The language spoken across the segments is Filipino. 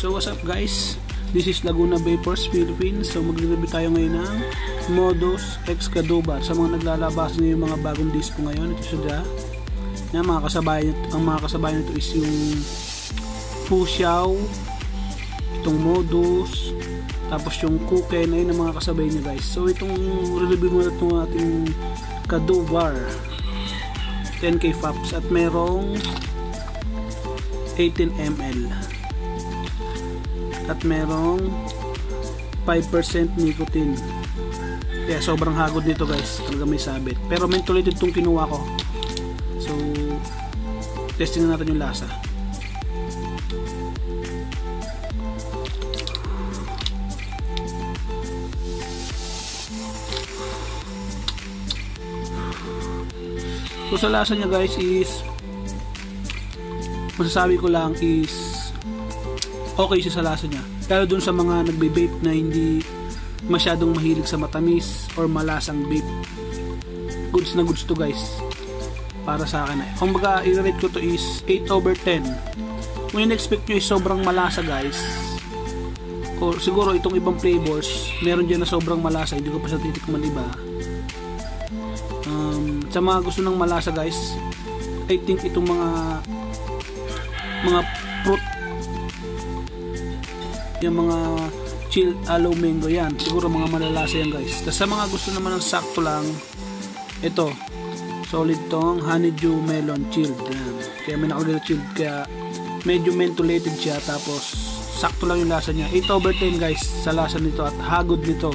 So what's up guys? This is Laguna Vapors Philippines. So magre-review tayo ngayon ng Modus X Caduvar. Sa mga naglalabas na yung mga bagong dispo ngayon, ito siya. Yan, mga kasabayan nito is yung Fuxiao, itong Modus, tapos yung Kuken, ayun ang mga kasabay niya guys. So itong review muna itong ating Caduvar 10K Faps at merong 18 ml at merong 5% nicotine. Kaya sobrang hagod nito guys, talaga may sabit. Pero mentholated itong kinuha ko. So testing na natin yung lasa. So sa lasa niya guys is, masasabi ko lang is okay siya sa lasa niya. Lalo dun sa mga nagbe-vape na hindi masyadong mahilig sa matamis or malasang vape, goods na goods to guys para sa akin. Kung baga i-rate ko to is 8/10. Kung in-expect nyo is sobrang malasa guys, o siguro itong ibang flavors meron dyan na sobrang malasa, hindi ko pa sa titikman iba. Sa mga gusto ng malasa guys, I think itong mga fruit, yung mga chilled aloe mango, yan siguro mga malalasa yan guys. Tapos sa mga gusto naman ng sakto lang, ito solid tong honeydew melon chilled, yan. Kaya may nakulila chilled, kaya medyo mentholated siya, tapos sakto lang yung lasa niya. 8/10 guys sa lasa nito at hagod nito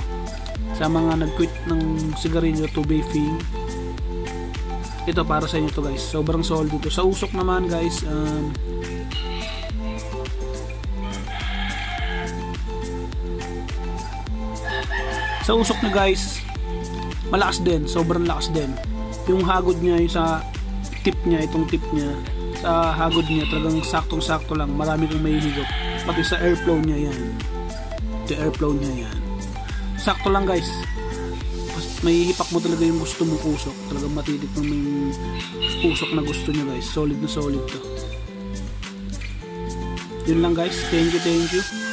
sa mga nag-quit ng sigarilyo to vaping. Ito para sa inyo to guys, sobrang solid dito. Sa usok naman guys, sa usok na guys, malakas din, sobrang lakas din. Yung hagod niya, yung sa tip niya, itong tip niya, sa hagod niya talagang saktong sakto lang, marami kang mahihigop. Pati sa airflow niya yan, the airflow niya yan, sakto lang guys. May hipak mo talaga yung gusto mong usok, talagang matitik mo yung usok na gusto niya guys. Solid na solid to. Yun lang guys, thank you.